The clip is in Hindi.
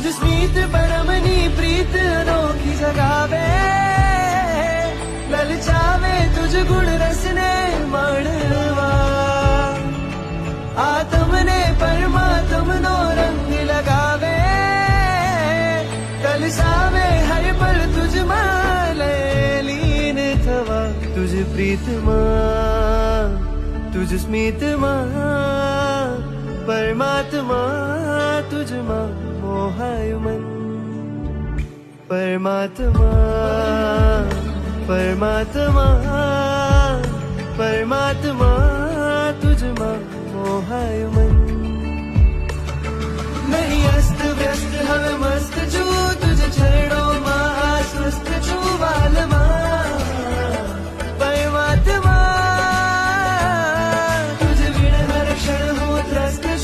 तुझ स्मित परमनी प्रीत अनोखी जगावे, ललचावे तुझ गुण रसने माणवा, आत्मने परमात्मनो रंग लगावे, तलसावे हर पल तुझ माले लीन थवा, तुझ प्रीतमा तुझ स्मितमा परमात्मा तुझमा मोहायु मन, परमात्मा परमात्मा परमात्मा तुझमा मोहायु मन।